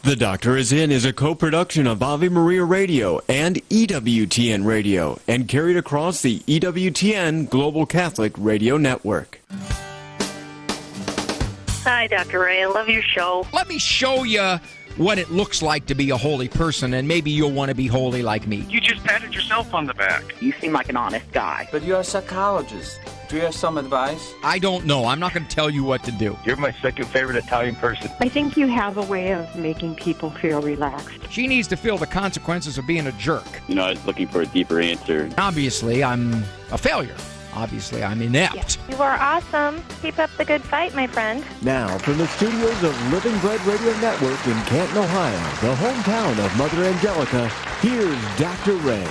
The Doctor is In is a co-production of Ave Maria Radio and EWTN Radio and carried across the EWTN Global Catholic Radio Network. Hi, Dr. Ray. I love your show. Let me show you what it looks like to be a holy person, and maybe you'll want to be holy like me. You just patted yourself on the back. You seem like an honest guy. But you're a psychologist. Do you have some advice? I don't know. I'm not going to tell you what to do. You're my second favorite Italian person. I think you have a way of making people feel relaxed. She needs to feel the consequences of being a jerk. I was looking for a deeper answer. Obviously, I'm a failure. Obviously, I'm inept. You are awesome. Keep up the good fight, my friend. Now, from the studios of Living Bread Radio Network in Canton, Ohio, the hometown of Mother Angelica, here's Dr. Ray.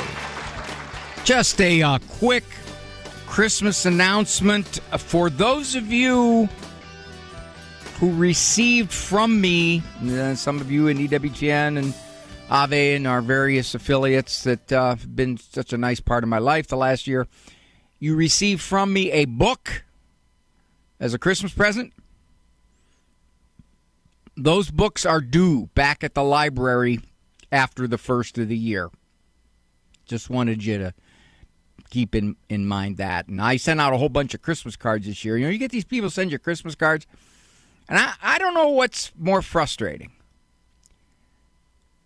Just a quick Christmas announcement for those of you who received from me, some of you in EWTN and Ave and our various affiliates that have been such a nice part of my life the last year. You received from me a book as a Christmas present. Those books are due back at the library after the first of the year. Just wanted you to keep in mind that. And I sent out a whole bunch of Christmas cards this year. You get these people send you Christmas cards, and I don't know what's more frustrating.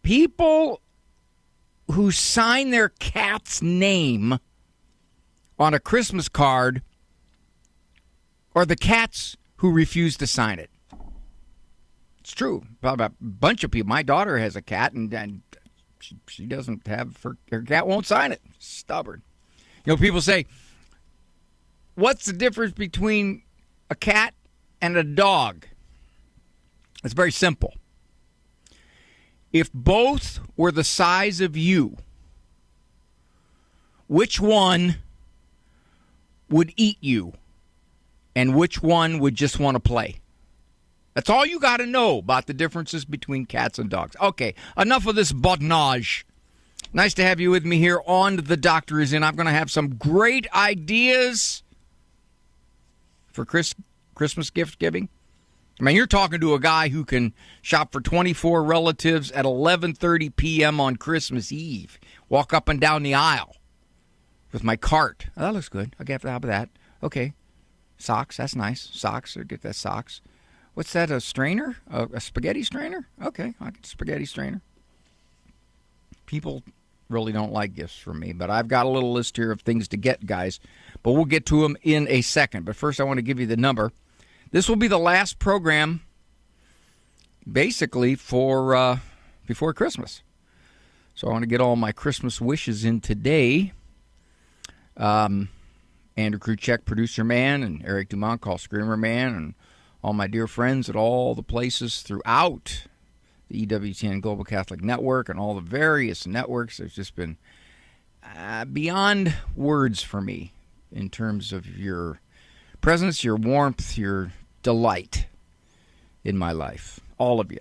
People who sign their cat's name on a Christmas card, or the cats who refuse to sign it. It's true. About a bunch of people. My daughter has a cat, and she doesn't have, her cat won't sign it. Stubborn. People say, what's the difference between a cat and a dog? It's very simple. If both were the size of you, which one would eat you and which one would just want to play? That's all you got to know about the differences between cats and dogs. Okay, enough of this badinage. Nice to have you with me here on The Doctor Is In. I'm going to have some great ideas for Christmas gift giving. I mean, you're talking to a guy who can shop for 24 relatives at 11:30 p.m. on Christmas Eve. Walk up and down the aisle with my cart. Oh, that looks good. I'll get the top of that. Okay. Socks. That's nice. Socks. Or get that socks. What's that? A strainer? A spaghetti strainer? Okay. I'll get a spaghetti strainer. People really don't like gifts from me, but I've got a little list here of things to get, guys. But we'll get to them in a second. But first, I want to give you the number. This will be the last program, basically, for before Christmas. So I want to get all my Christmas wishes in today. Andrew Kruchek, Producer Man, and Eric Dumont, Call Screamer Man, and all my dear friends at all the places throughout the EWTN Global Catholic Network and all the various networks. There's just been beyond words for me in terms of your presence, your warmth, your delight in my life. All of you.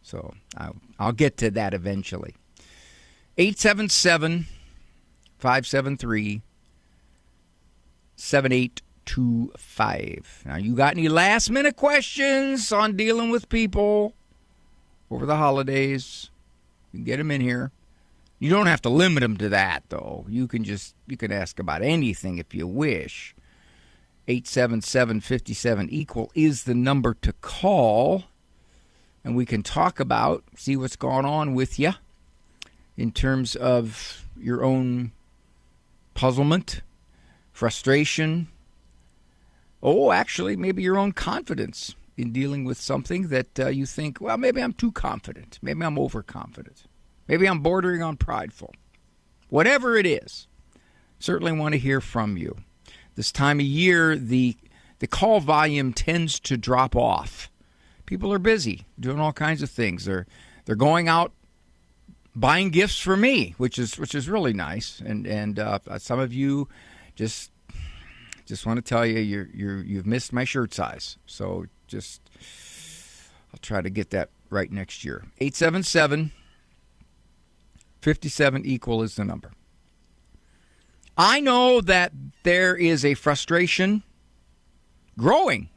So I'll get to that eventually. 877-573-7825. Now, you got any last-minute questions on dealing with people over the holidays? You can get them in here. You don't have to limit them to that, though. You can ask about anything if you wish. 877-57-EQUAL is the number to call, and we can talk about, see what's going on with you in terms of your own puzzlement, frustration, actually, maybe your own confidence in dealing with something that you think, well, maybe I'm too confident. Maybe I'm overconfident. Maybe I'm bordering on prideful. Whatever it is, certainly want to hear from you. This time of year, the call volume tends to drop off. People are busy doing all kinds of things. They're going out buying gifts for me, which is really nice. And some of you just want to tell you you've missed my shirt size. So I'll try to get that right next year. 877-57-EQUAL is the number. I know that there is a frustration growing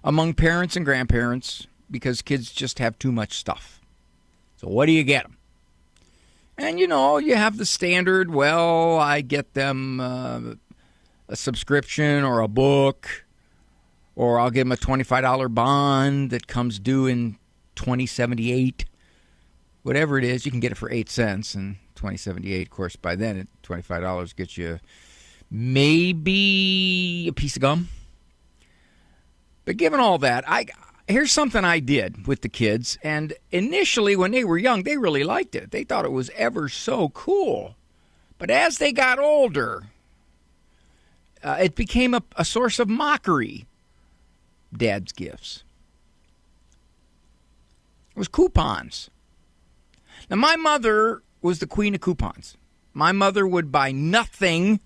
among parents and grandparents because kids just have too much stuff. So what do you get them? And, you have the standard, well, I get them a subscription or a book, or I'll give them a $25 bond that comes due in 2078. Whatever it is, you can get it for 8 cents. And 2078, of course, by then, $25 gets you maybe a piece of gum. But given all that, here's something I did with the kids. And initially, when they were young, they really liked it. They thought it was ever so cool. But as they got older, it became a source of mockery, Dad's gifts. It was coupons. Now, my mother was the queen of coupons. My mother would buy nothing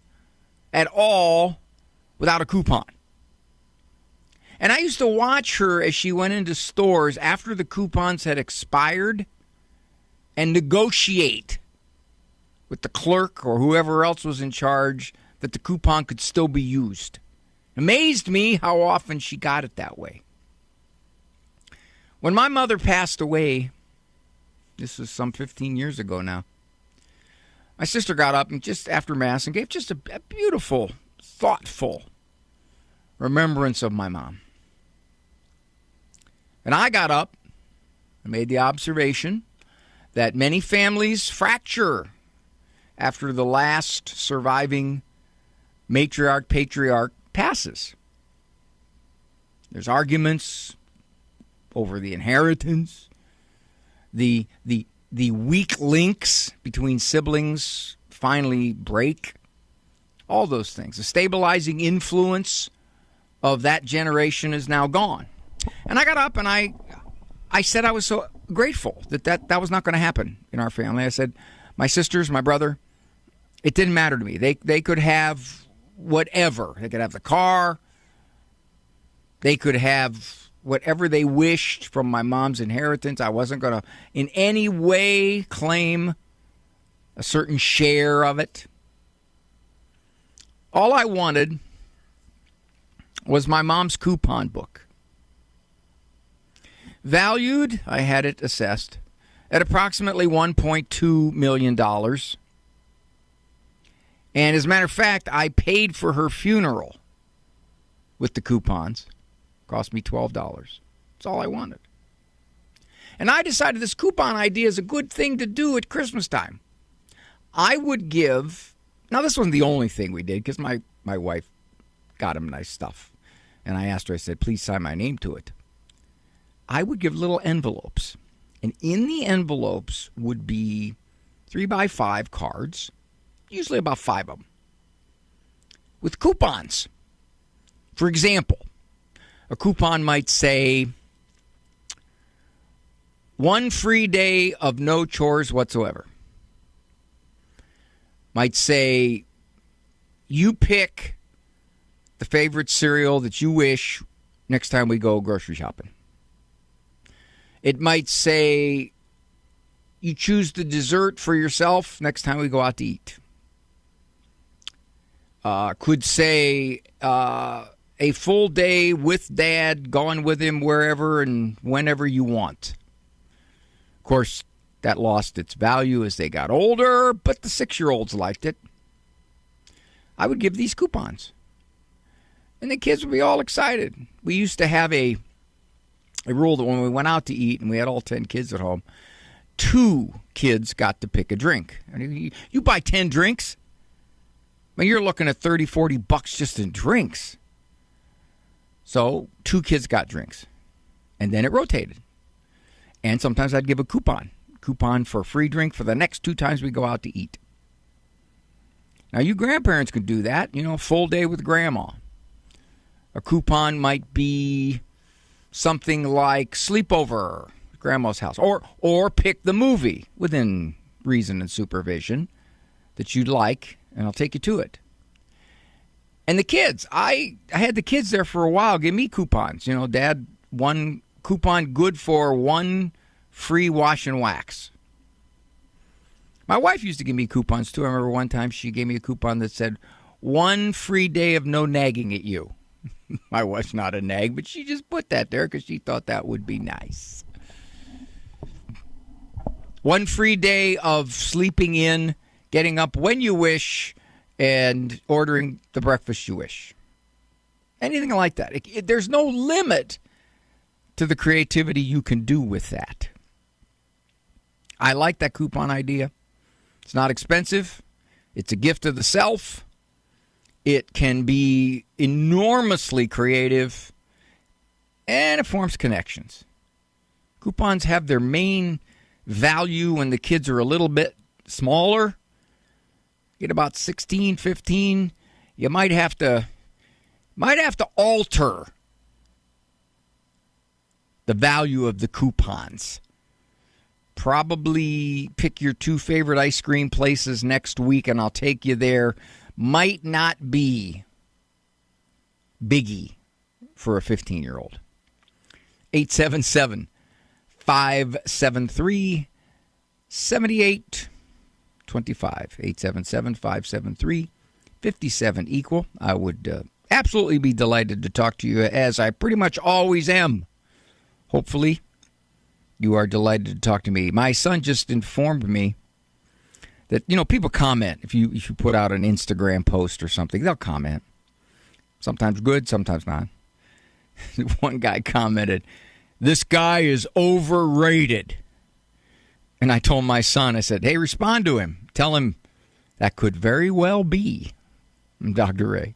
at all without a coupon. And I used to watch her as she went into stores after the coupons had expired and negotiate with the clerk or whoever else was in charge that the coupon could still be used. Amazed me how often she got it that way. When my mother passed away, this was some 15 years ago now, my sister got up and just after Mass and gave just a beautiful, thoughtful remembrance of my mom. And I got up and made the observation that many families fracture after the last surviving matriarch, patriarch passes. There's arguments over the inheritance, the weak links between siblings finally break, all those things. The stabilizing influence of that generation is now gone. And I got up and I said I was so grateful that was not going to happen in our family. I said, my sisters, my brother, it didn't matter to me. They could have whatever. They could have the car. They could have whatever they wished from my mom's inheritance. I wasn't going to in any way claim a certain share of it. All I wanted was my mom's coupon book. Valued, I had it assessed, at approximately $1.2 million. And as a matter of fact, I paid for her funeral with the coupons. Cost me $12. That's all I wanted. And I decided this coupon idea is a good thing to do at Christmas time. I would give, now this wasn't the only thing we did because my wife got him nice stuff. And I asked her, I said, please sign my name to it. I would give little envelopes. And in the envelopes would be 3x5 cards, usually about 5 of them, with coupons. For example, a coupon might say, 1 free day of no chores whatsoever. Might say, you pick the favorite cereal that you wish next time we go grocery shopping. It might say, you choose the dessert for yourself next time we go out to eat. Could say, a full day with Dad, going with him wherever and whenever you want. Of course, that lost its value as they got older, but the 6-year-olds liked it. I would give these coupons. And the kids would be all excited. We used to have a rule that when we went out to eat, and we had all 10 kids at home, 2 kids got to pick a drink. And you buy 10 drinks, I mean, you're looking at $30, $40 just in drinks. So 2 kids got drinks. And then it rotated. And sometimes I'd give a coupon for a free drink for the next 2 times we go out to eat. Now, you grandparents could do that, full day with grandma. A coupon might be something like sleepover at grandma's house, or pick the movie within reason and supervision that you'd like, and I'll take you to it. And the kids, I had the kids there for a while give me coupons. Dad, 1 coupon good for 1 free wash and wax. My wife used to give me coupons too. I remember one time she gave me a coupon that said 1 free day of no nagging at you. My wife's not a nag, but she just put that there because she thought that would be nice. 1 free day of sleeping in, getting up when you wish, and ordering the breakfast you wish. Anything like that. There's no limit to the creativity you can do with that. I like that coupon idea. It's not expensive. It's a gift of the self. It can be enormously creative, and it forms connections. Coupons have their main value when the kids are a little bit smaller. Get about 16, 15. You might have to alter the value of the coupons. Probably pick your 2 favorite ice cream places next week, and I'll take you there. Might not be biggie for a 15-year-old. 877-573-7825. 877-573-57 equal. I would absolutely be delighted to talk to you, as I pretty much always am. Hopefully, you are delighted to talk to me. My son just informed me that, people comment. If you put out an Instagram post or something, they'll comment. Sometimes good, sometimes not. One guy commented, "This guy is overrated." And I told my son, I said, hey, respond to him. Tell him that could very well be Dr. Ray.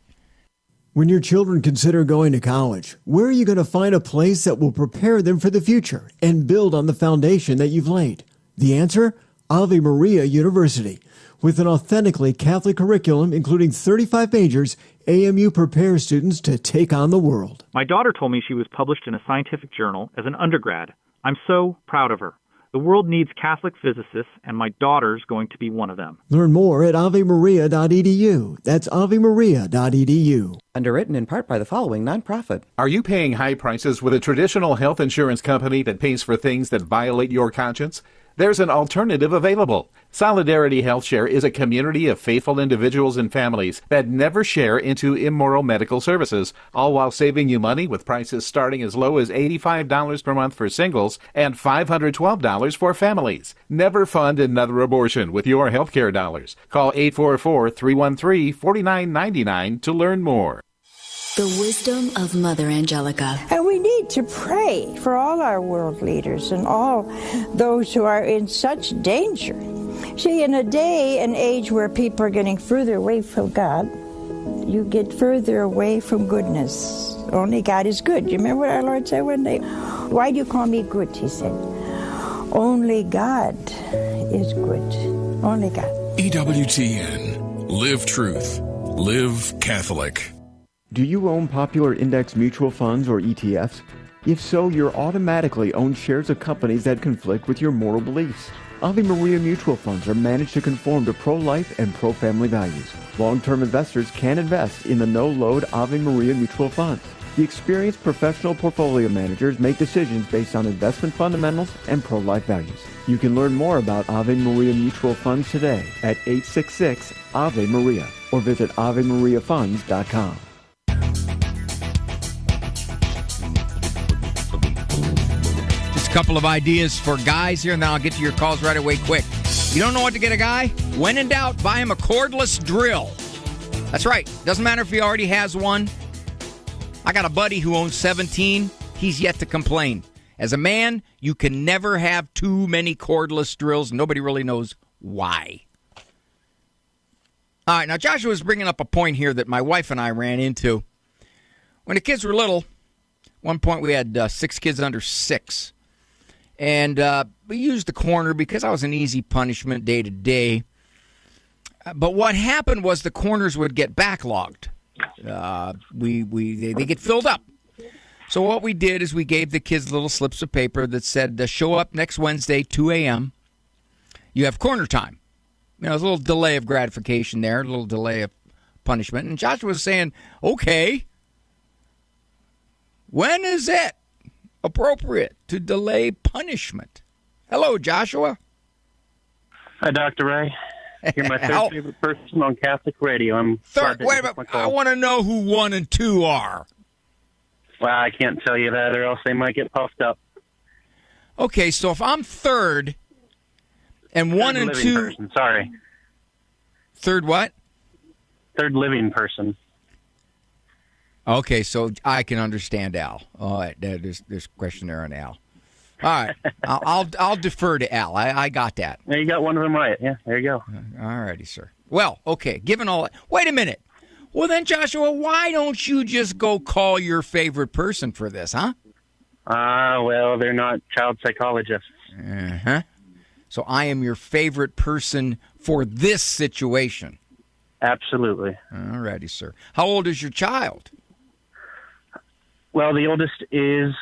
When your children consider going to college, where are you going to find a place that will prepare them for the future and build on the foundation that you've laid? The answer? Ave Maria University. With an authentically Catholic curriculum, including 35 majors, AMU prepares students to take on the world. My daughter told me she was published in a scientific journal as an undergrad. I'm so proud of her. The world needs Catholic physicists, and my daughter's going to be one of them. Learn more at avemaria.edu. That's avemaria.edu. Underwritten in part by the following nonprofit. Are you paying high prices with a traditional health insurance company that pays for things that violate your conscience? There's an alternative available. Solidarity HealthShare is a community of faithful individuals and families that never share into immoral medical services, all while saving you money with prices starting as low as $85 per month for singles and $512 for families. Never fund another abortion with your healthcare dollars. Call 844-313-4999 to learn more. The wisdom of Mother Angelica. And we need to pray for all our world leaders and all those who are in such danger. See, in a day and age where people are getting further away from God, you get further away from goodness. Only God is good. Do you remember what our Lord said one day? Why do you call me good? He said. Only God is good. Only God. EWTN. Live truth. Live Catholic. Do you own popular index mutual funds or ETFs? If so, you're automatically own shares of companies that conflict with your moral beliefs. Ave Maria mutual funds are managed to conform to pro-life and pro-family values. Long-term investors can invest in the no-load Ave Maria mutual funds. The experienced professional portfolio managers make decisions based on investment fundamentals and pro-life values. You can learn more about Ave Maria mutual funds today at 866 Ave Maria or visit AveMariaFunds.com. Just a couple of ideas for guys here, and then I'll get to your calls right away quick. You don't know what to get a guy? When in doubt, buy him a cordless drill. That's right. Doesn't matter if he already has one. I got a buddy who owns 17. He's yet to complain. As a man, you can never have too many cordless drills. Nobody really knows why. All right, now Joshua's bringing up a point here that my wife and I ran into. When the kids were little, one point we had 6 kids under 6. And we used the corner because I was an easy punishment day to day. But what happened was the corners would get backlogged. They get filled up. So what we did is we gave the kids little slips of paper that said, show up next Wednesday, 2 a.m. You have corner time. There's a little delay of gratification there, a little delay of punishment. And Joshua was saying, okay, when is it appropriate to delay punishment? Hello, Joshua. Hi, Dr. Ray. You're my third favorite person on Catholic radio. I'm third. Wait a minute. I want to know who 1 and 2 are. Well, I can't tell you that, or else they might get puffed up. Okay, so if I'm third, And one Third and living two. Person, sorry. Third what? Third living person. Okay, so I can understand Al. All right, there's a question there on Al. All right, I'll defer to Al. I got that. Yeah, you got one of them right. Yeah, there you go. All righty, sir. Well, okay, given all that. Wait a minute. Well, then, Joshua, why don't you just go call your favorite person for this, huh? Well, they're not child psychologists. Uh-huh. So I am your favorite person for this situation. Absolutely. All righty, sir. How old is your child? Well, the oldest is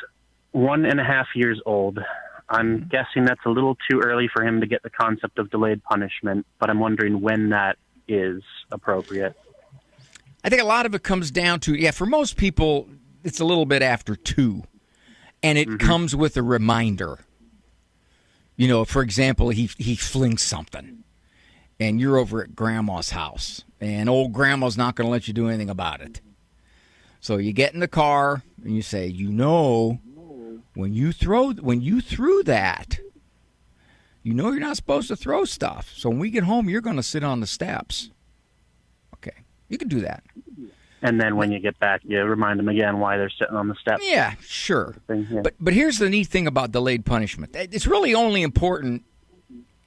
1.5 years old. I'm guessing that's a little too early for him to get the concept of delayed punishment, but I'm wondering when that is appropriate. I think a lot of it comes down to, for most people, it's a little bit after 2. And it comes with a reminder. You know, for example, he flings something. And you're over at Grandma's house. And old Grandma's not going to let you do anything about it. So you get in the car and you say, when you threw that, you're not supposed to throw stuff. So when we get home, you're going to sit on the steps. Okay, you can do that. And then when you get back, you remind them again why they're sitting on the steps. Yeah, sure. Yeah. But here's the neat thing about delayed punishment. It's really only important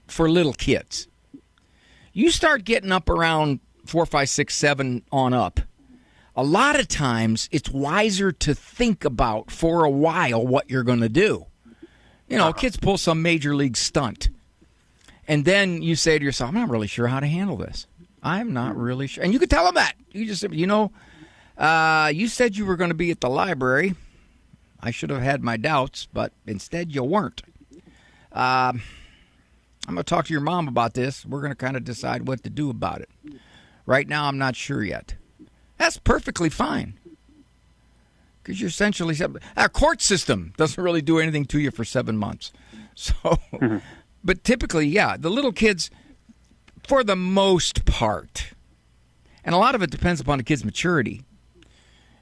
for little kids. You start getting up around 4, 5, 6, 7 on up. A lot of times, it's wiser to think about for a while what you're going to do. You know, kids pull some major league stunt. And then you say to yourself, I'm not really sure how to handle this. I'm not really sure. And you could tell them that. You just say, you said you were going to be at the library. I should have had my doubts, but instead you weren't. I'm going to talk to your mom about this. We're going to kind of decide what to do about it. Right now, I'm not sure yet. That's perfectly fine. Because you're essentially... Our court system doesn't really do anything to you for 7 months. So, but typically, the little kids, for the most part, and a lot of it depends upon the kid's maturity.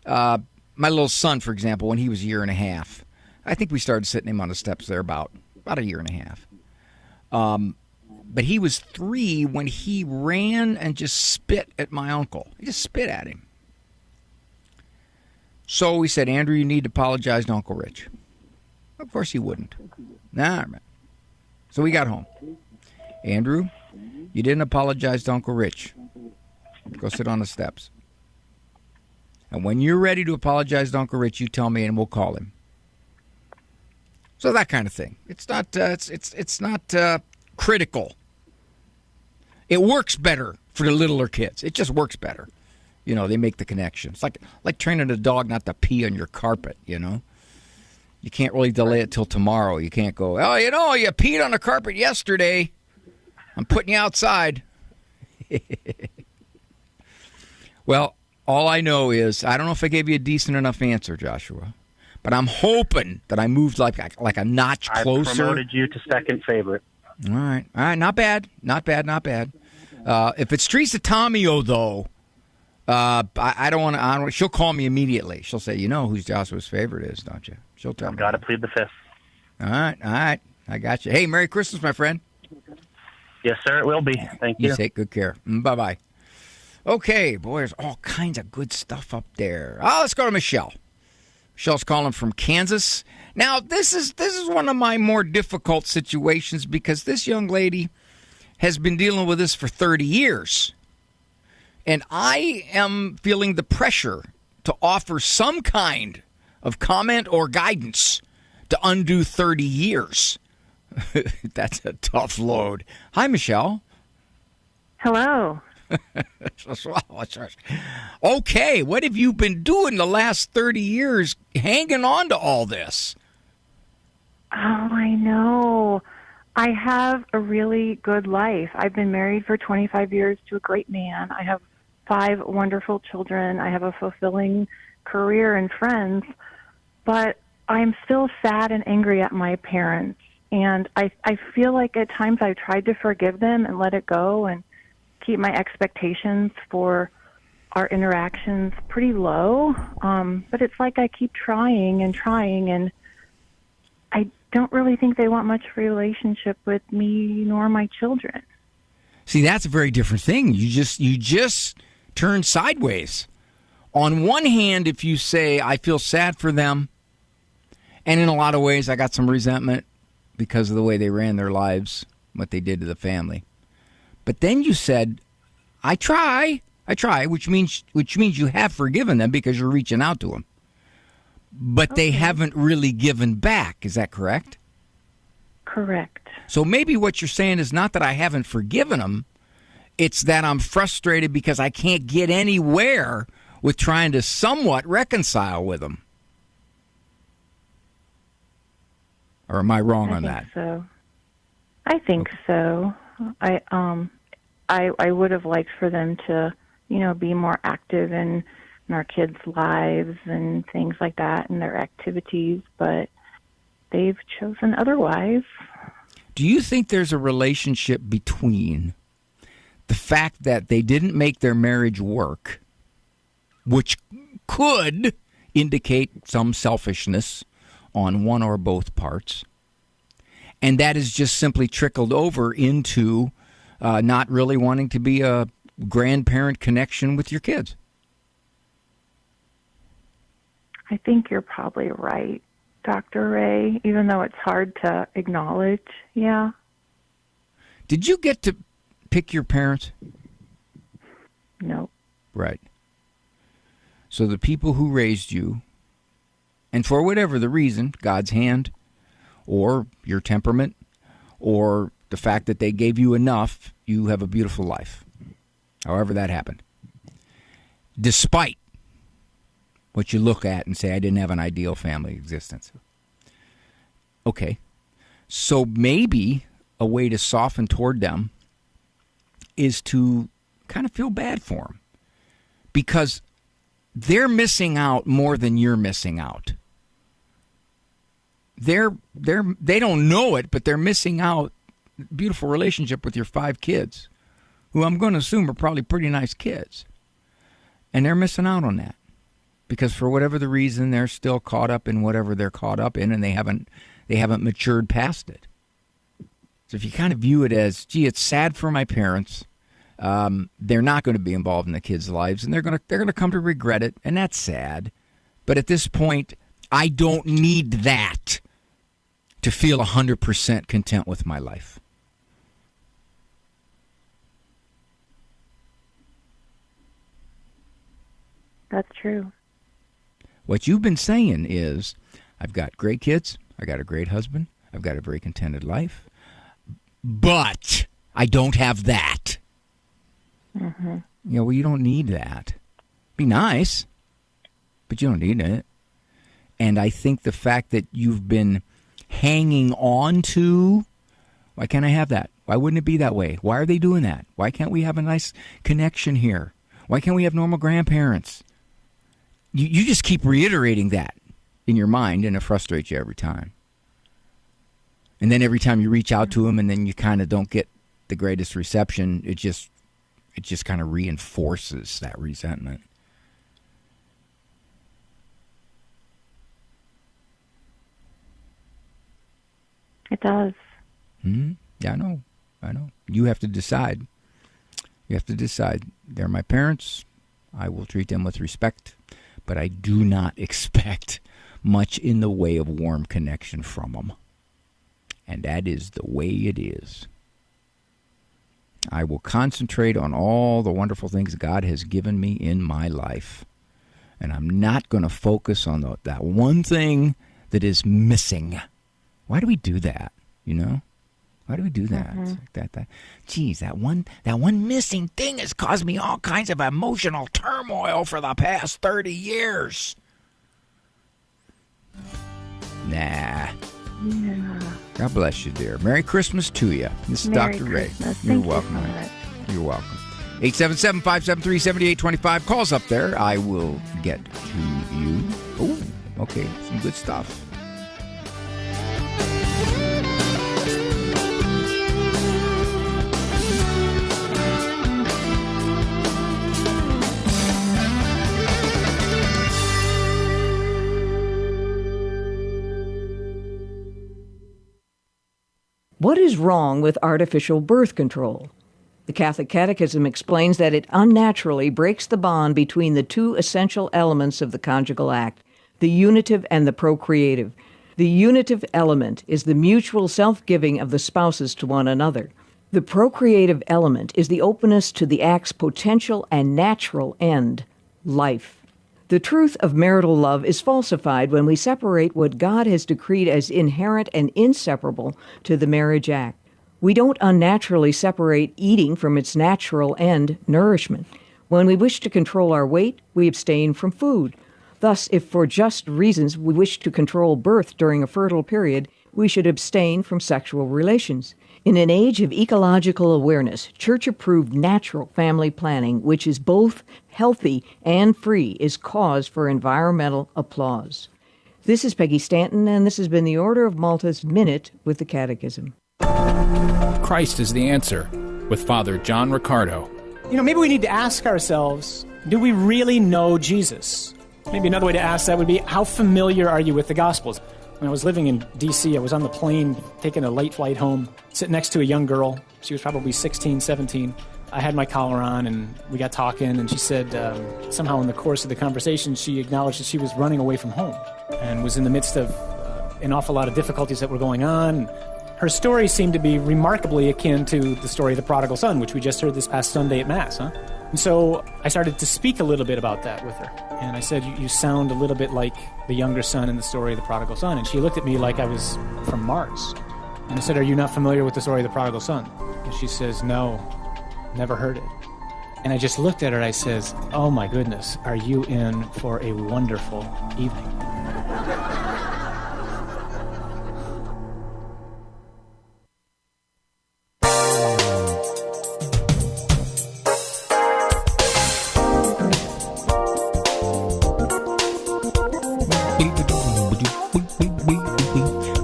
My little son, for example, when he was 1.5 years, I think we started sitting him on the steps there about 1.5 years. But he was 3 when he ran and just spit at my uncle. He just spit at him. So we said, Andrew, you need to apologize to Uncle Rich. Of course he wouldn't. Nah. So we got home. Andrew, you didn't apologize to Uncle Rich. Go sit on the steps. And when you're ready to apologize to Uncle Rich, you tell me and we'll call him. So that kind of thing. It's not it's not critical. It works better for the littler kids. It just works better. You know, they make the connection. It's like training a dog not to pee on your carpet, you know. You can't really delay it till tomorrow. You can't go, you peed on the carpet yesterday. I'm putting you outside. Well, all I know is, I don't know if I gave you a decent enough answer, Joshua, but I'm hoping that I moved like a notch closer. I promoted you to second favorite. All right. Not bad. If it's Teresa Tomeo, though, I don't want to. She'll call me immediately. She'll say, "You know who Joshua's favorite is, don't you?" She'll tell me. I've got to plead the fifth. All right. I got you. Hey, Merry Christmas, my friend. Yes, sir. It will be. Thank you. You take good care. Bye-bye. Okay, boy, there's all kinds of good stuff up there. Let's go to Michelle. Michelle's calling from Kansas. Now, this is one of my more difficult situations because this young lady has been dealing with this for 30 years. And I am feeling the pressure to offer some kind of comment or guidance to undo 30 years. That's a tough load. Hi, Michelle. Hello. Okay, what have you been doing the last 30 years hanging on to all this? Oh, I know. I have a really good life. I've been married for 25 years to a great man. I have 5 wonderful children. I have a fulfilling career and friends. But I'm still sad and angry at my parents. And I feel like at times I've tried to forgive them and let it go and keep my expectations for our interactions pretty low. But it's like I keep trying, and I don't really think they want much relationship with me nor my children. See, that's a very different thing. You just turn sideways. On one hand, if you say, I feel sad for them, and in a lot of ways I got some resentment because of the way they ran their lives, what they did to the family. But then you said, I try, which means you have forgiven them because you're reaching out to them. But they haven't really given back. Is that correct? Correct. So maybe what you're saying is not that I haven't forgiven them. It's that I'm frustrated because I can't get anywhere with trying to somewhat reconcile with them. Or am I wrong on that? So. I think so. I would have liked for them to, be more active in our kids' lives and things like that and their activities, but they've chosen otherwise. Do you think there's a relationship between the fact that they didn't make their marriage work, which could indicate some selfishness on one or both parts, and that is just simply trickled over into not really wanting to be a grandparent connection with your kids? I think you're probably right, Dr. Ray, even though it's hard to acknowledge. Yeah. Did you get to pick your parents? No. Right. So the people who raised you, and for whatever the reason, God's hand, or your temperament, or the fact that they gave you enough, you have a beautiful life. However that happened. Despite what you look at and say, I didn't have an ideal family existence. Okay. So maybe a way to soften toward them is to kind of feel bad for them. Because they're missing out more than you're missing out. They don't know it, but they're missing out beautiful relationship with your 5 kids, who I'm going to assume are probably pretty nice kids. And they're missing out on that. Because for whatever the reason, they're still caught up in whatever they're caught up in, and they haven't matured past it. So if you kind of view it as, gee, it's sad for my parents, they're not going to be involved in the kids' lives, and they're going to come to regret it, and that's sad. But at this point, I don't need that to feel 100% content with my life. That's true. What you've been saying is, I've got great kids, I got a great husband, I've got a very contented life, but I don't have that. Mm-hmm. Well, you don't need that. Be nice, but you don't need it. And I think the fact that you've been hanging on to, why can't I have that? Why wouldn't it be that way? Why are they doing that? Why can't we have a nice connection here? Why can't we have normal grandparents? You just keep reiterating that in your mind, and it frustrates you every time. And then every time you reach out to them and then you kind of don't get the greatest reception, it just kind of reinforces that resentment. It does. Mm-hmm. Yeah, I know. You have to decide. They're my parents. I will treat them with respect, but I do not expect much in the way of warm connection from them. And that is the way it is. I will concentrate on all the wonderful things God has given me in my life. And I'm not going to focus on that one thing that is missing. Why do we do that? Why do we do that? Mm-hmm. Geez, that one missing thing has caused me all kinds of emotional turmoil for the past 30 years. Nah. Yeah. God bless you, dear. Merry Christmas to you. This is Merry Dr. Ray. Christmas. You're Thank welcome. You so much. You're welcome. 877-573-7825. Calls up there. I will get to you. Oh, okay. Some good stuff. What is wrong with artificial birth control? The Catholic Catechism explains that it unnaturally breaks the bond between the two essential elements of the conjugal act, the unitive and the procreative. The unitive element is the mutual self-giving of the spouses to one another. The procreative element is the openness to the act's potential and natural end, life. The truth of marital love is falsified when we separate what God has decreed as inherent and inseparable to the marriage act. We don't unnaturally separate eating from its natural end, nourishment. When we wish to control our weight, we abstain from food. Thus, if for just reasons we wish to control birth during a fertile period, we should abstain from sexual relations. In an age of ecological awareness, church-approved natural family planning, which is both healthy and free, is cause for environmental applause. This is Peggy Stanton, and this has been the Order of Malta's Minute with the Catechism. Christ is the answer, with Father John Riccardo. Maybe we need to ask ourselves, do we really know Jesus? Maybe another way to ask that would be, how familiar are you with the Gospels? When I was living in D.C., I was on the plane taking a late flight home, sitting next to a young girl. She was probably 16, 17. I had my collar on, and we got talking, and she said somehow in the course of the conversation, she acknowledged that she was running away from home and was in the midst of an awful lot of difficulties that were going on. Her story seemed to be remarkably akin to the story of the prodigal son, which we just heard this past Sunday at Mass, huh? And so I started to speak a little bit about that with her. And I said, you sound a little bit like the younger son in the story of the prodigal son. And she looked at me like I was from Mars. And I said, are you not familiar with the story of the prodigal son? And she says, no, never heard it. And I just looked at her and I says, oh my goodness, are you in for a wonderful evening?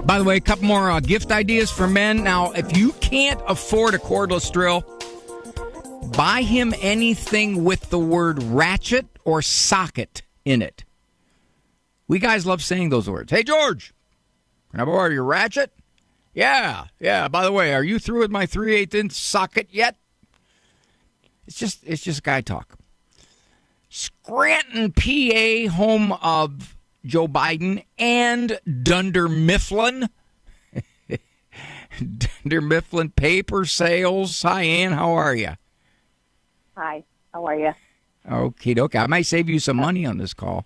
By the way, a couple more gift ideas for men. Now, if you can't afford a cordless drill, buy him anything with the word ratchet or socket in it. We guys love saying those words. Hey, George, can I borrow your ratchet? Yeah. By the way, are you through with my 3/8-inch socket yet? It's just guy talk. Scranton, PA, home of Joe Biden and Dunder Mifflin. Dunder Mifflin paper sales. Hi, Ann. How are you? Hi. How are you? Okie dokie. I might save you some money on this call.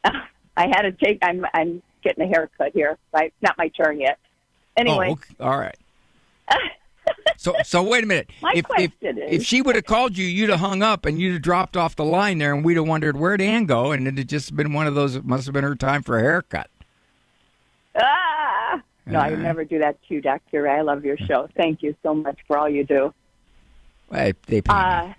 I had to take. I'm getting a haircut here. Right, not my turn yet. Anyway. Oh, okay. All right. So wait a minute. If she would have called you, you'd have hung up and you'd have dropped off the line there, and we'd have wondered where'd Ann go, and it had just been one of those. It must have been her time for a haircut. No, I would never do that to you, Dr. Ray. I love your show. Thank you so much for all you do. Well, they pay me.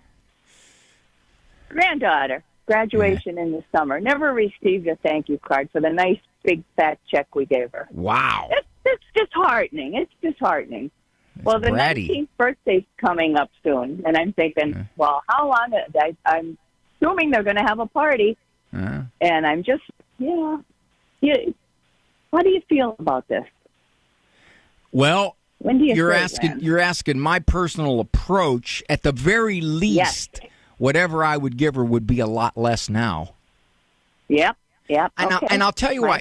Granddaughter, graduation in the summer. Never received a thank you card for the nice big fat check we gave her. Wow. It's disheartening. It's disheartening. Well, the bratty. 19th birthday's coming up soon, and I'm thinking, well, how long? I'm assuming they're going to have a party, and I'm just, how do you feel about this? Well, when do you're asking my personal approach. At the very least, whatever I would give her would be a lot less now. Yep. And I'll tell you why.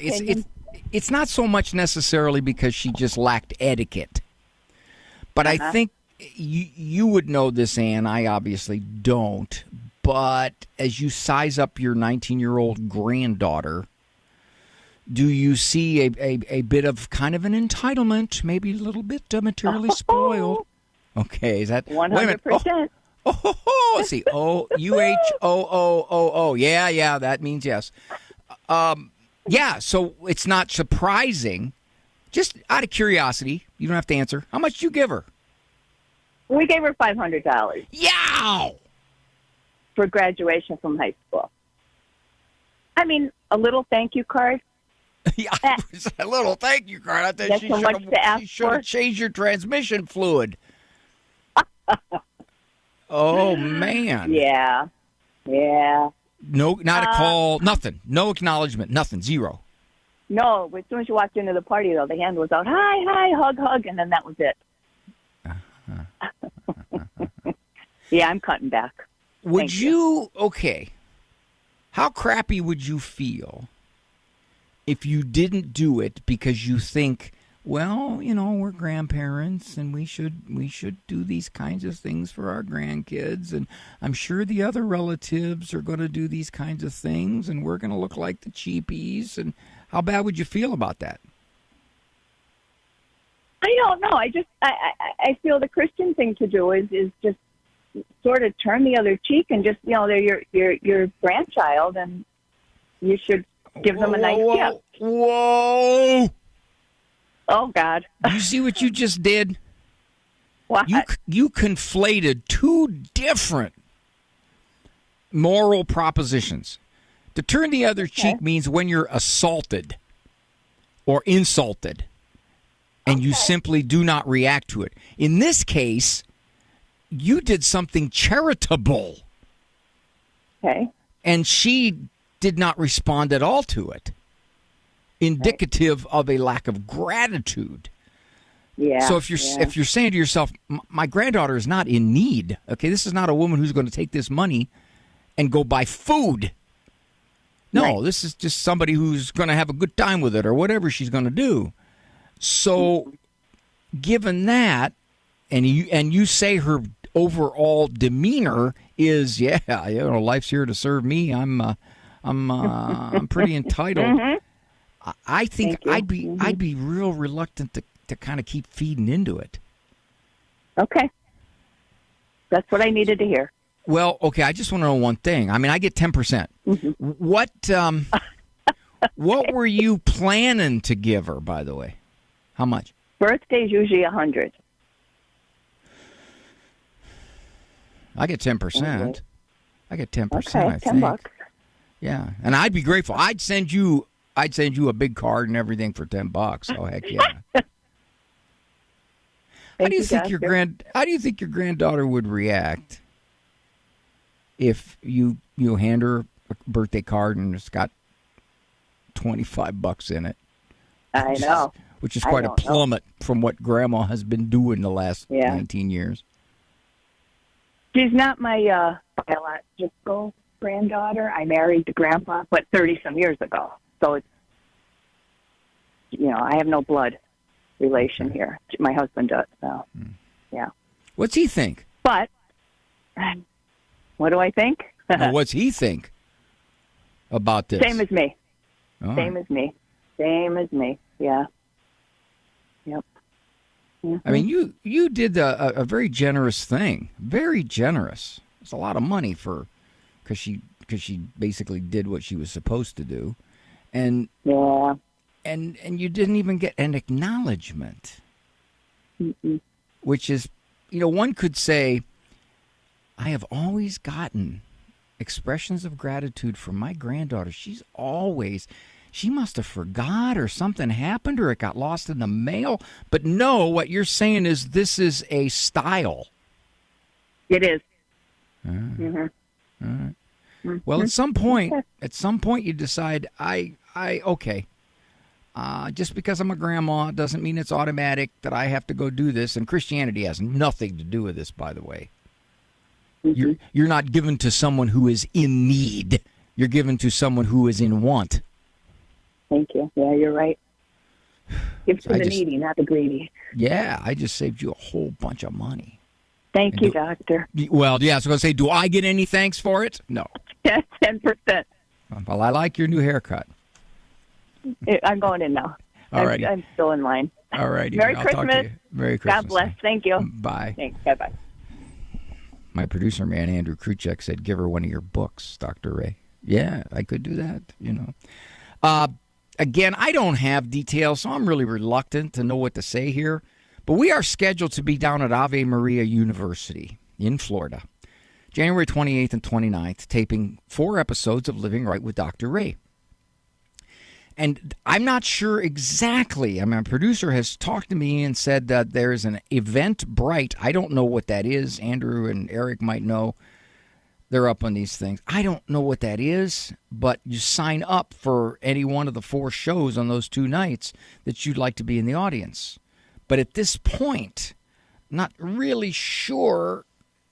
It's not so much necessarily because she just lacked etiquette. But I think you would know this, Ann. I obviously don't. But as you size up your 19-year-old granddaughter, do you see a bit of kind of an entitlement, maybe a little bit materially spoiled? Okay, is that 100%? Let's see. UHOOOO. Yeah, that means yes. So it's not surprising. Just out of curiosity, you don't have to answer. How much did you give her? We gave her $500. Yow! For graduation from high school. I mean, a little thank you card. Yeah, a little thank you card. I think she should have changed your transmission fluid. Oh, man. Yeah. No, not a call, nothing. No acknowledgement, nothing, zero. No, as soon as you walked into the party, though, the hand was out. Hi, hug, and then that was it. Yeah, I'm cutting back. Would you, okay, how crappy would you feel if you didn't do it because you think, well, you know, we're grandparents and we should do these kinds of things for our grandkids, and I'm sure the other relatives are going to do these kinds of things, and we're going to look like the cheapies, and how bad would you feel about that? I don't know. I feel the Christian thing to do is just sort of turn the other cheek and just, you know, they're your grandchild, and you should give them a nice gift. Whoa! Oh, God. You see what you just did? What? You conflated two different moral propositions. To turn the other cheek means when you're assaulted or insulted, and you simply do not react to it. In this case, you did something charitable. Okay. And she did not respond at all to it. Indicative of a lack of gratitude. Yeah. So if you're saying to yourself, my granddaughter is not in need, okay, this is not a woman who's going to take this money and go buy food. No, This is just somebody who's going to have a good time with it or whatever she's going to do. So given that, and you say her overall demeanor is, life's here to serve me. I'm pretty entitled. Mm-hmm. I think I'd be real reluctant to kind of keep feeding into it. Okay. That's what I needed to hear. Well, okay, I just want to know one thing. I mean, I get 10%. Mm-hmm. What were you planning to give her, by the way? How much? Birthday's usually 100. I get 10%. I get 10%, okay, I think. $10. Yeah, and I'd be grateful. I'd send you a big card and everything for $10. Oh, heck yeah. How do you think your granddaughter would react if you hand her a birthday card and it's got $25 in it? I know. Which is quite a plummet from what Grandma has been doing the last 19 years. She's not my biological granddaughter. I married the grandpa, but 30-some years ago. So it's, I have no blood relation here. My husband does. So, yeah. What's he think? But what do I think? Well, what's he think about this? Same as me. All Same right. as me. Same as me. Yeah. Yep. Mm-hmm. I mean, you did a very generous thing. Very generous. It's a lot of money because she basically did what she was supposed to do, and and you didn't even get an acknowledgement, which is, one could say, I have always gotten expressions of gratitude from my granddaughter. She must have forgot, or something happened, or it got lost in the mail. But no, what you're saying is this is a style. It is. Mm-hmm. All right. Mm-hmm. Well, at some point you decide, okay. Just because I'm a grandma doesn't mean it's automatic that I have to go do this. And Christianity has nothing to do with this, by the way. Mm-hmm. You're not given to someone who is in need. You're given to someone who is in want. Thank you. Yeah, you're right. Give to the needy, not the greedy. Yeah, I just saved you a whole bunch of money. Thank you, Doctor. Well, yeah, I was going to say, do I get any thanks for it? No. 10%. Well, I like your new haircut. I'm going in now. All righty. I'm still in line. All righty. Merry I'll Christmas. Talk to you. Merry Christmas. God bless. Thank you. Bye. Thanks. Bye-bye. My producer man, Andrew Kruchek, said, give her one of your books, Dr. Ray. Yeah, I could do that, Again, I don't have details, so I'm really reluctant to know what to say here. But we are scheduled to be down at Ave Maria University in Florida, January 28th and 29th, taping 4 episodes of Living Right with Dr. Ray. And I'm not sure exactly. I mean, my producer has talked to me and said that there's an Eventbrite. I don't know what that is. Andrew and Eric might know. they're up on these things. I don't know what that is, but you sign up for any one of the 4 shows on those 2 nights that you'd like to be in the audience. But at this point, not really sure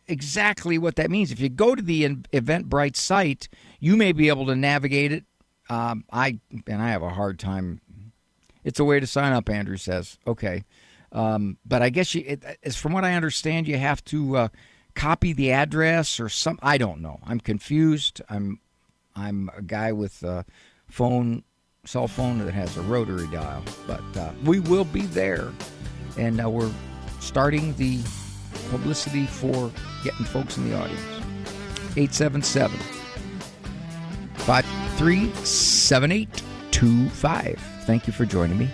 exactly what that means. If you go to the Eventbrite site, you may be able to navigate it. I have a hard time. It's a way to sign up, Andrew says. Okay. But I guess from what I understand, you have to copy the address or some. I don't know. I'm confused. I'm a guy with a cell phone that has a rotary dial. But we will be there, and we're starting the publicity for getting folks in the audience. 877-537-8225. Thank you for joining me.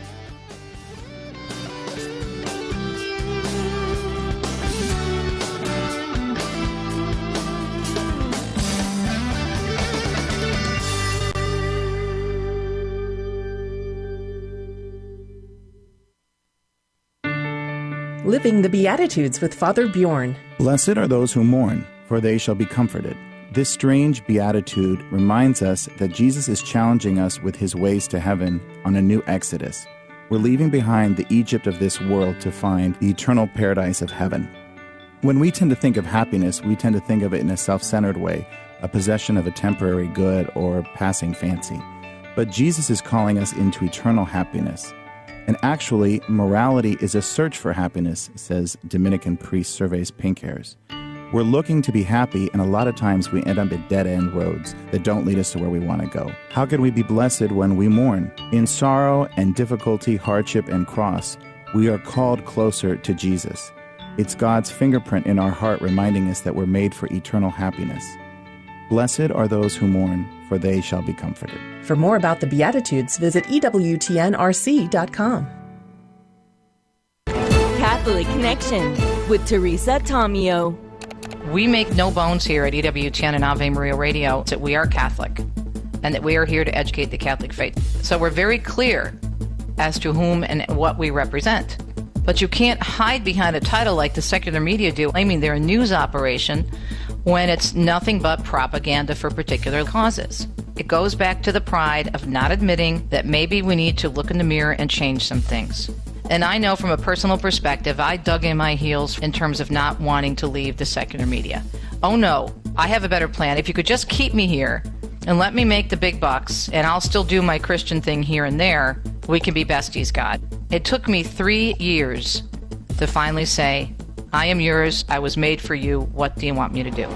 Living the Beatitudes with Father Bjorn. Blessed are those who mourn, for they shall be comforted. This strange beatitude reminds us that Jesus is challenging us with his ways to heaven on a new exodus. We're leaving behind the Egypt of this world to find the eternal paradise of heaven. When we tend to think of happiness, we tend to think of it in a self-centered way, a possession of a temporary good or passing fancy. But Jesus is calling us into eternal happiness. And actually, morality is a search for happiness, says Dominican priest Surveys Pink Hairs. We're looking to be happy, and a lot of times we end up at dead-end roads that don't lead us to where we want to go. How can we be blessed when we mourn? In sorrow and difficulty, hardship and cross, we are called closer to Jesus. It's God's fingerprint in our heart reminding us that we're made for eternal happiness. Blessed are those who mourn, for they shall be comforted. For more about the Beatitudes, visit EWTNRC.com. Catholic Connection with Teresa Tomeo. We make no bones here at EWTN and Ave Maria Radio that we are Catholic and that we are here to educate the Catholic faith. So we're very clear as to whom and what we represent. But you can't hide behind a title like the secular media do, claiming they're a news operation when it's nothing but propaganda for particular causes. It goes back to the pride of not admitting that maybe we need to look in the mirror and change some things. And I know from a personal perspective, I dug in my heels in terms of not wanting to leave the secular media. Oh no, I have a better plan. If you could just keep me here and let me make the big bucks, and I'll still do my Christian thing here and there, we can be besties, God. It took me 3 years to finally say, I am yours, I was made for you, what do you want me to do?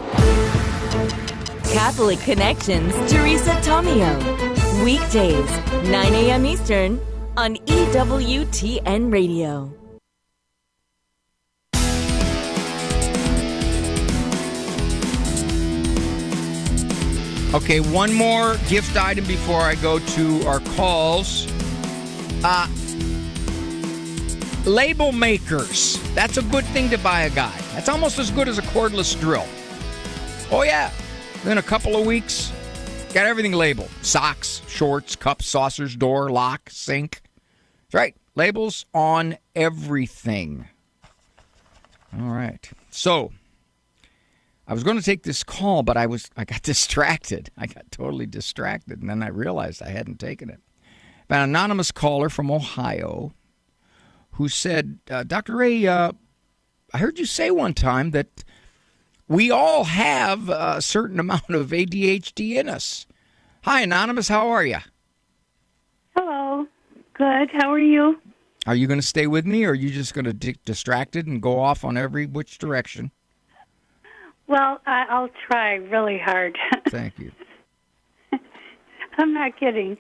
Catholic Connections, Teresa Tomeo. Weekdays, 9 a.m. Eastern on EWTN Radio. Okay, one more gift item before I go to our calls. Label makers. That's a good thing to buy a guy. That's almost as good as a cordless drill. Oh, yeah. In a couple of weeks, got everything labeled. Socks, shorts, cups, saucers, door, lock, sink. That's right. Labels on everything. All right. So, I was going to take this call, but I got distracted. I got totally distracted, and then I realized I hadn't taken it. An anonymous caller from Ohio who said, Dr. Ray, I heard you say one time that we all have a certain amount of ADHD in us. Hi, Anonymous. How are you? Hello. Good. How are you? Are you going to stay with me, or are you just going to get distracted and go off on every which direction? Well, I'll try really hard. Thank you. I'm not kidding.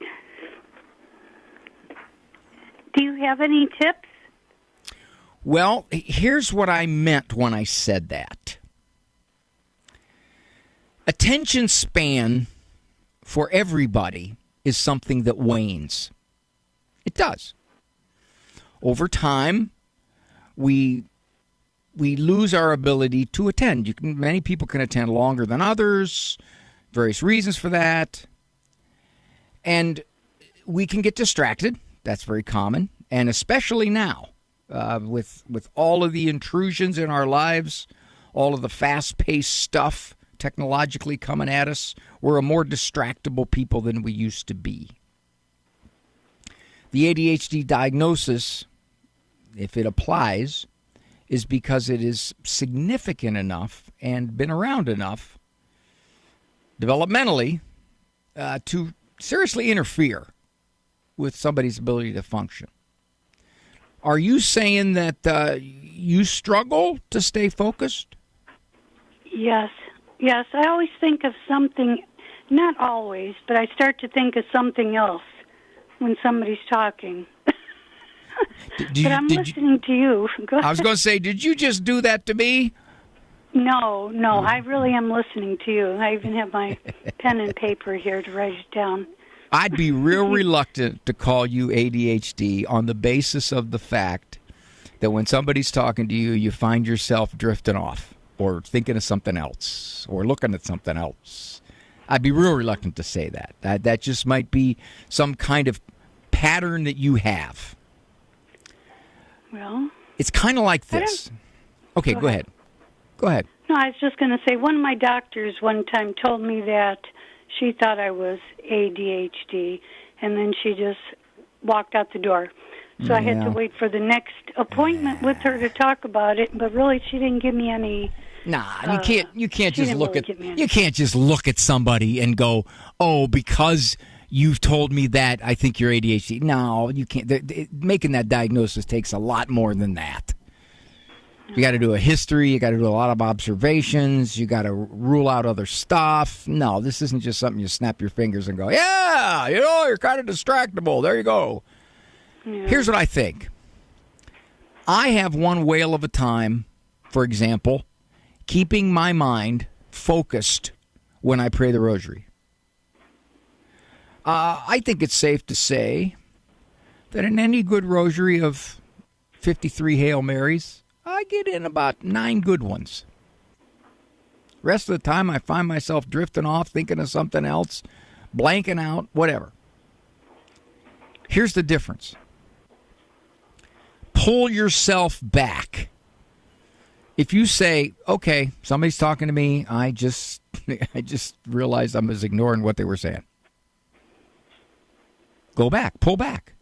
Do you have any tips? Well, here's what I meant when I said that. Attention span for everybody is something that wanes. It does. Over time, we lose our ability to attend. Many people can attend longer than others, various reasons for that. And we can get distracted. That's very common. And especially now, with all of the intrusions in our lives, all of the fast-paced stuff technologically coming at us. We're a more distractible people than we used to be. The ADHD diagnosis, if it applies, is because it is significant enough and been around enough developmentally to seriously interfere with somebody's ability to function. Are you saying that you struggle to stay focused? Yes. Yes, I always think of something, not always, but I start to think of something else when somebody's talking. But I'm listening to you. Go I was ahead. going to say, did you just do that to me? No, I really am listening to you. I even have my pen and paper here to write it down. I'd be real reluctant to call you ADHD on the basis of the fact that when somebody's talking to you, you find yourself drifting off or thinking of something else or looking at something else. I'd be real reluctant to say that. That just might be some kind of pattern that you have. Well, it's kind of like this. Okay, go ahead. Go ahead. No, I was just going to say, one of my doctors one time told me that she thought I was ADHD, and then she just walked out the door. So I had to wait for the next appointment with her to talk about it, but really she didn't give me any... Nah, you can't just look at somebody and go, "Oh, because you've told me that, I think you're ADHD." No, you can't. Making that diagnosis takes a lot more than that. You got to do a history. You got to do a lot of observations. You got to rule out other stuff. No, this isn't just something you snap your fingers and go, "Yeah, you're kind of distractible." There you go. Yeah. Here's what I think. I have one whale of a time, for example, keeping my mind focused when I pray the rosary. I think it's safe to say that in any good rosary of 53 Hail Marys, I get in about 9 good ones. Rest of the time, I find myself drifting off, thinking of something else, blanking out, whatever. Here's the difference. Pull yourself back. If you say, okay, somebody's talking to me, I just realized I was ignoring what they were saying. Go back, pull back.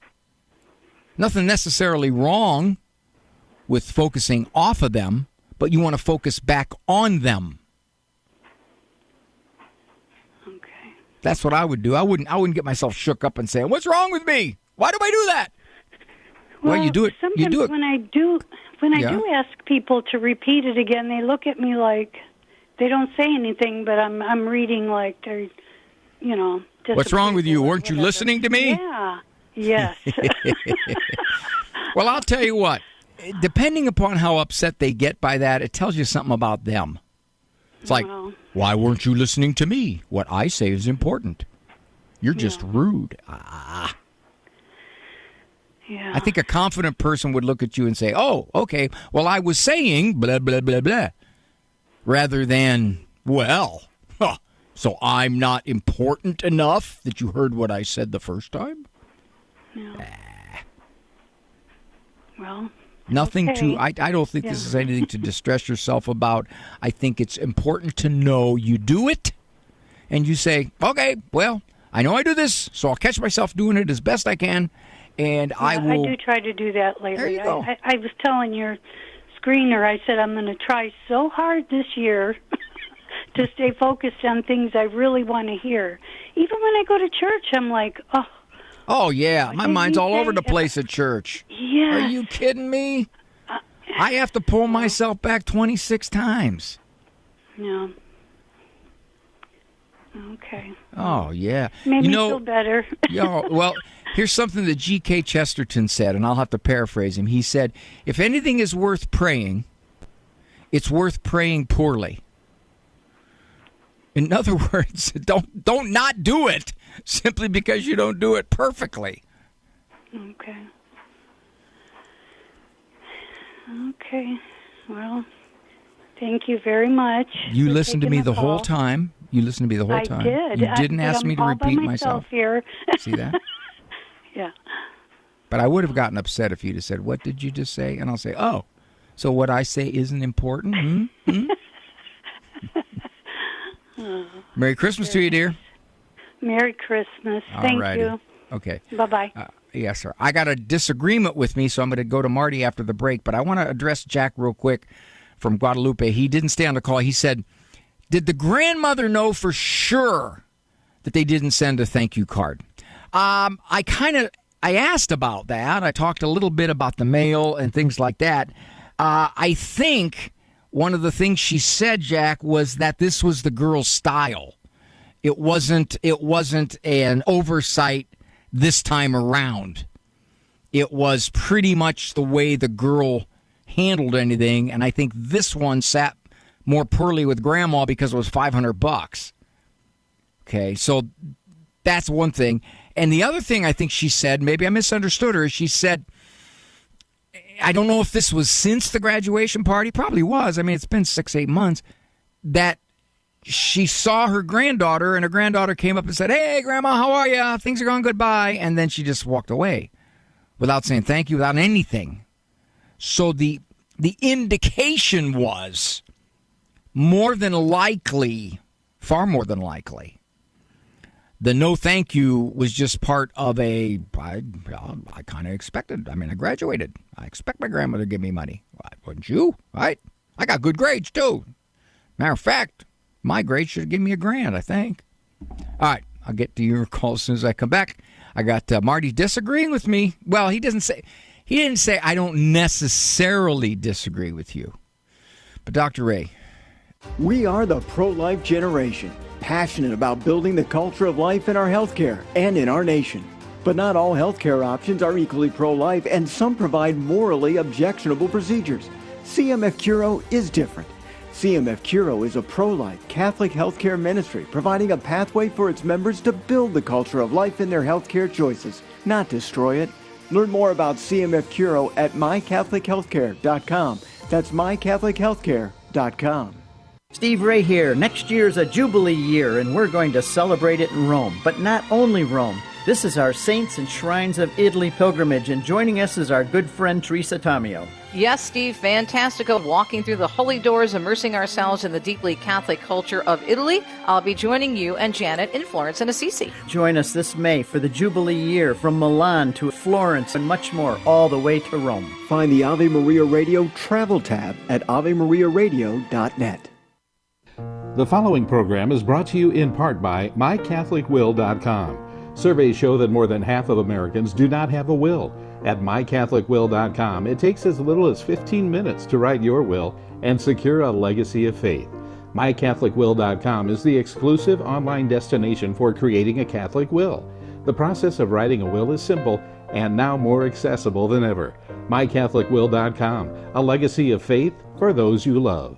Nothing necessarily wrong with focusing off of them, but you want to focus back on them. Okay. That's what I would do. I wouldn't get myself shook up and say, "What's wrong with me? Why do I do that?" Well, you do it. Sometimes you do it. when I do ask people to repeat it again, they look at me like they don't say anything, but I'm reading like they're, What's wrong with you? Weren't you listening to me? Yeah. Yes. Well, I'll tell you what. Depending upon how upset they get by that, it tells you something about them. It's like, why weren't you listening to me? What I say is important. You're just rude. Yeah. I think a confident person would look at you and say, "Oh, okay, well, I was saying blah, blah, blah, blah," rather than, "Well, so I'm not important enough that you heard what I said the first time?" No. Well, nothing okay. I don't think this is anything to distress yourself about. I think it's important to know you do it, and you say, "Okay, well, I know I do this, so I'll catch myself doing it as best I can." And I will. I do try to do that lately. There you go. I was telling your screener, I said I'm going to try so hard this year to stay focused on things I really want to hear. Even when I go to church, I'm like, oh. Oh, yeah. My mind's all over the place at church. Yeah. Are you kidding me? I have to pull myself back 26 times. Yeah. Okay. Oh, yeah. Made me feel better. Well, here's something that G.K. Chesterton said, and I'll have to paraphrase him. He said, if anything is worth praying, it's worth praying poorly. In other words, don't not do it simply because you don't do it perfectly. Okay. Okay. Well, thank you very much. You listened to me the whole time. You listened to me the whole time. I did. You didn't ask me to repeat myself. Here. See that? Yeah. But I would have gotten upset if you'd have said, "What did you just say?" And I'll say, "Oh, so what I say isn't important?" Merry Christmas to you, dear. Merry Christmas. Thank you. Okay. Bye-bye. Yes, sir. I got a disagreement with me, so I'm going to go to Marty after the break. But I want to address Jack real quick from Guadalupe. He didn't stay on the call. He said, did the grandmother know for sure that they didn't send a thank you card? I asked about that. I talked a little bit about the mail and things like that. I think one of the things she said, Jack, was that this was the girl's style. It wasn't an oversight this time around. It was pretty much the way the girl handled anything, and I think this one sat more poorly with Grandma because it was $500. Okay, so that's one thing. And the other thing I think she said, maybe I misunderstood her, she said, I don't know if this was since the graduation party, probably was. I mean, it's been 6-8 months, that she saw her granddaughter, and her granddaughter came up and said, hey, Grandma, how are you? Things are going goodbye. And then she just walked away without saying thank you, without anything. So the indication was more than likely, far more than likely, the no thank you was just part of I kind of expected. I mean, I graduated. I expect my grandmother to give me money. Wouldn't you? Right? I got good grades, too. Matter of fact, my grades should give me $1,000, I think. All right, I'll get to your call as soon as I come back. I got Marty disagreeing with me. Well, he didn't say I don't necessarily disagree with you. But Dr. Ray. We are the pro-life generation, passionate about building the culture of life in our healthcare and in our nation. But not all healthcare options are equally pro-life, and some provide morally objectionable procedures. CMF Curo is different. CMF Curo is a pro-life Catholic healthcare ministry providing a pathway for its members to build the culture of life in their healthcare choices, not destroy it. Learn more about CMF Curo at mycatholichealthcare.com. That's mycatholichealthcare.com. Steve Ray here. Next year's a Jubilee year, and we're going to celebrate it in Rome. But not only Rome. This is our Saints and Shrines of Italy pilgrimage, and joining us is our good friend Teresa Tomeo. Yes, Steve, fantastical. Walking through the holy doors, immersing ourselves in the deeply Catholic culture of Italy. I'll be joining you and Janet in Florence and Assisi. Join us this May for the Jubilee year from Milan to Florence and much more, all the way to Rome. Find the Ave Maria Radio travel tab at avemariaradio.net. The following program is brought to you in part by mycatholicwill.com. Surveys show that more than half of Americans do not have a will. At mycatholicwill.com, it takes as little as 15 minutes to write your will and secure a legacy of faith. mycatholicwill.com is the exclusive online destination for creating a Catholic will. The process of writing a will is simple and now more accessible than ever. mycatholicwill.com, a legacy of faith for those you love.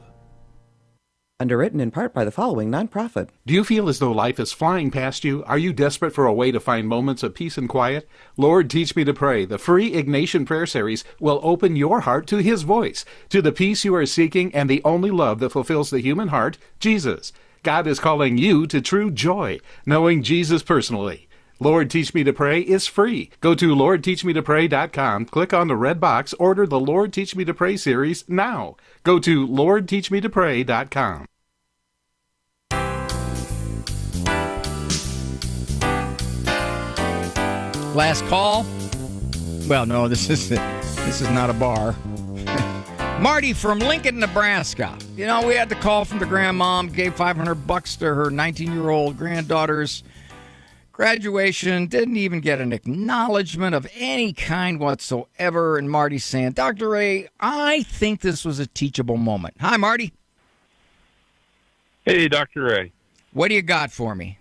Underwritten in part by the following nonprofit. Do you feel as though life is flying past you? Are you desperate for a way to find moments of peace and quiet? Lord, Teach Me to Pray, the free Ignatian prayer series, will open your heart to His voice, to the peace you are seeking and the only love that fulfills the human heart, Jesus. God is calling you to true joy, knowing Jesus personally. Lord, Teach Me to Pray is free. Go to LordTeachMeToPray.com, click on the red box, order the Lord, Teach Me to Pray series now. Go to LordTeachMeToPray.com. Last call. Well, no, this is not a bar. Marty from Lincoln, Nebraska. You know, we had the call from the grandmom, gave $500 to her 19-year-old granddaughter's graduation, didn't even get an acknowledgement of any kind whatsoever. And Marty's saying, Dr. Ray, I think this was a teachable moment. Hi, Marty. Hey, Dr. Ray. What do you got for me?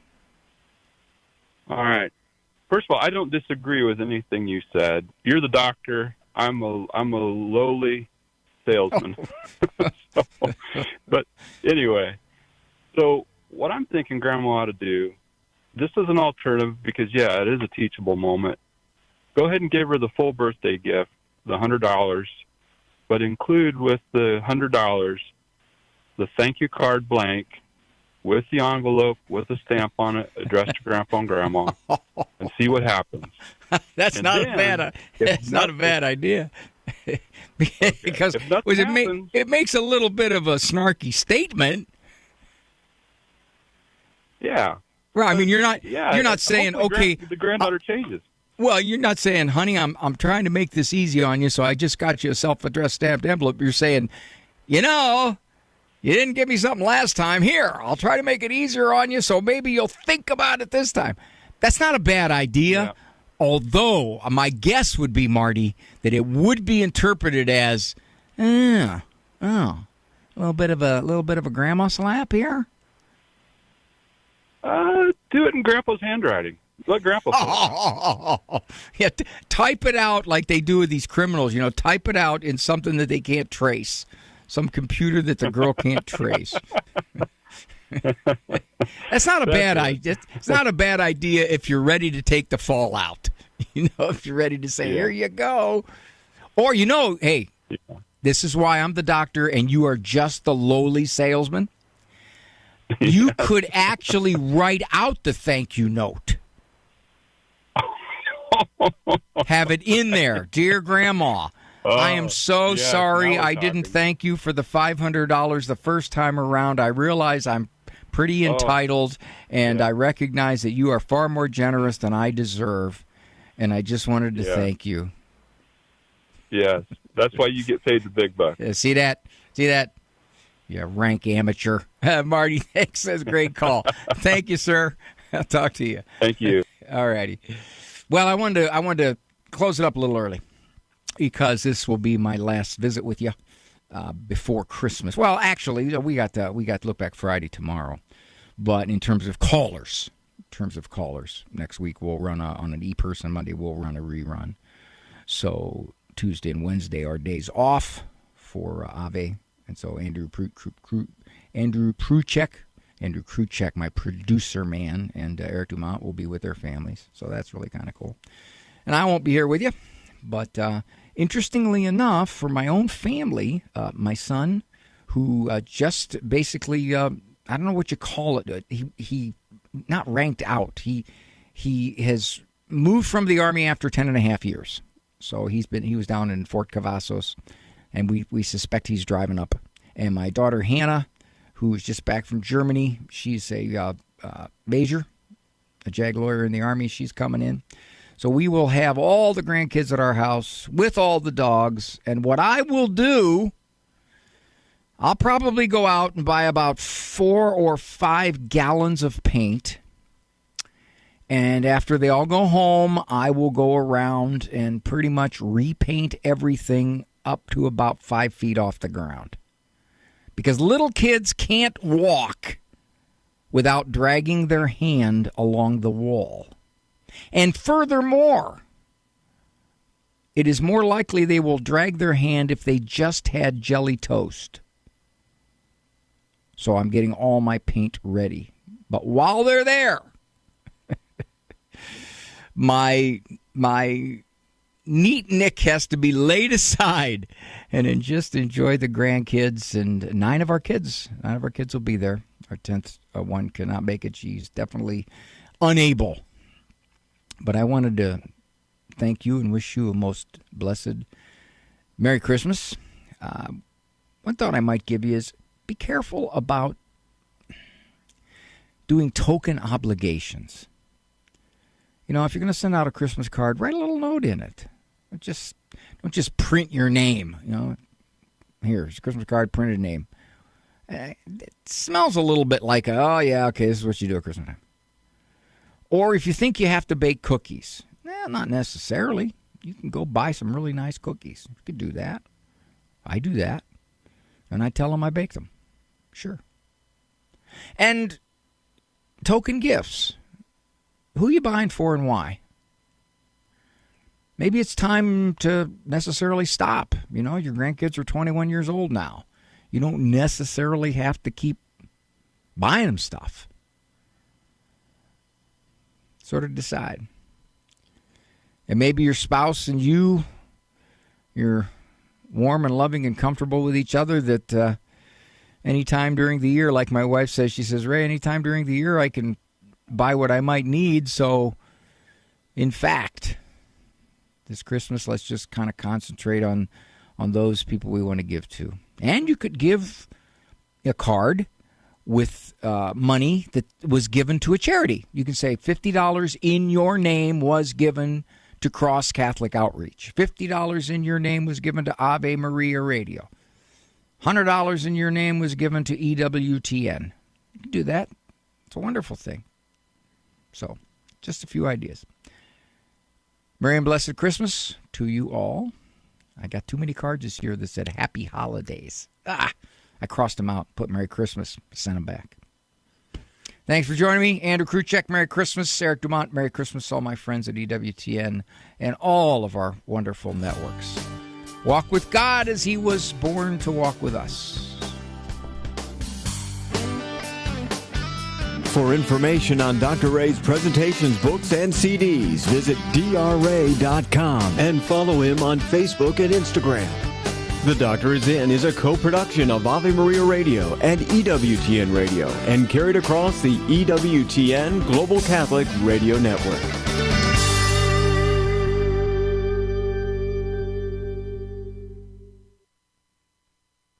All right. First of all, I don't disagree with anything you said. You're the doctor. I'm a lowly salesman. But anyway, so what I'm thinking Grandma ought to do, this is an alternative because, yeah, it is a teachable moment. Go ahead and give her the full birthday gift, the $100, but include with the $100 the thank you card blank with the envelope with a stamp on it addressed to Grandpa and Grandma, and see what happens. That's not a bad idea. Because it makes a little bit of a snarky statement. Yeah. Right. I mean, you're not saying, hopefully okay. The granddaughter changes. Well, you're not saying, honey, I'm trying to make this easy on you, so I just got you a self-addressed stamped envelope. You're saying, you didn't give me something last time. Here, I'll try to make it easier on you, so maybe you'll think about it this time. That's not a bad idea, Yeah. although my guess would be, Marty, that it would be interpreted as, a little bit of a grandma slap here. Do it in Grandpa's handwriting. Let Grandpa. Yeah, type it out like they do with these criminals. Type it out in something that they can't trace, some computer that the girl can't trace. That's not a bad idea. It's not a bad idea if you're ready to take the fall out. If you're ready to say, here you go. Or, hey, this is why I'm the doctor and you are just the lowly salesman. You could actually write out the thank you note. Have it in there. Dear Grandma, I am so sorry I didn't thank you for the $500 the first time around. I realize I'm pretty entitled, and I recognize that you are far more generous than I deserve, and I just wanted to thank you. Yes, that's why you get paid the big bucks. See that? You rank amateur. Marty, thanks. That's a great call. Thank you, sir. I'll talk to you. Thank you. All righty. Well, I wanted to close it up a little early because this will be my last visit with you before Christmas. Well, actually, we got Look Back Friday tomorrow, but in terms of callers, next week we'll run on an e-person. Monday we'll run a rerun. So Tuesday and Wednesday are days off for Ave, and so Andrew Kruchek, my producer man, and Eric Dumont will be with their families. So that's really kind of cool. And I won't be here with you. But interestingly enough, for my own family, my son, who just basically, I don't know what you call it, he not ranked out. He has moved from the Army after 10 and a half years. So he was down in Fort Cavazos, and we suspect he's driving up. And my daughter Hannah, who is just back from Germany, she's a major, a JAG lawyer in the Army. She's coming in. So we will have all the grandkids at our house with all the dogs. And what I will do, I'll probably go out and buy about 4 or 5 gallons of paint. And after they all go home, I will go around and pretty much repaint everything up to about 5 feet off the ground. Because little kids can't walk without dragging their hand along the wall. And furthermore, it is more likely they will drag their hand if they just had jelly toast. So I'm getting all my paint ready. But while they're there, my neat Nick has to be laid aside and then just enjoy the grandkids. And 9 of our kids will be there. Our 10th one cannot make it. She's definitely unable. But I wanted to thank you and wish you a most blessed Merry Christmas. One thought I might give you is be careful about doing token obligations. If you're going to send out a Christmas card, write a little note in it. Don't just print your name. Here's a Christmas card, printed name. It smells a little bit like, this is what you do at Christmas time. Or if you think you have to bake cookies, not necessarily. You can go buy some really nice cookies. You could do that. I do that. And I tell them I bake them. Sure. And token gifts. Who are you buying for and why? Maybe it's time to necessarily stop. Your grandkids are 21 years old now. You don't necessarily have to keep buying them stuff. Sort of decide. And maybe your spouse and you're warm and loving and comfortable with each other that anytime during the year, like my wife says, she says, Ray, anytime during the year I can buy what I might need. So, in fact, this Christmas, let's just kind of concentrate on those people we want to give to. And you could give a card with money that was given to a charity. You can say $50 in your name was given to Cross Catholic Outreach. $50 in your name was given to Ave Maria Radio. $100 in your name was given to EWTN. You can do that. It's a wonderful thing. So, just a few ideas. Merry and blessed Christmas to you all. I got too many cards this year that said Happy Holidays. I crossed them out, put Merry Christmas, sent them back. Thanks for joining me. Andrew Kruchek, Merry Christmas. Eric Dumont, Merry Christmas. All my friends at EWTN and all of our wonderful networks. Walk with God as he was born to walk with us. For information on Dr. Ray's presentations, books, and CDs, visit drray.com and follow him on Facebook and Instagram. The Doctor Is In is a co-production of Ave Maria Radio and EWTN Radio and carried across the EWTN Global Catholic Radio Network.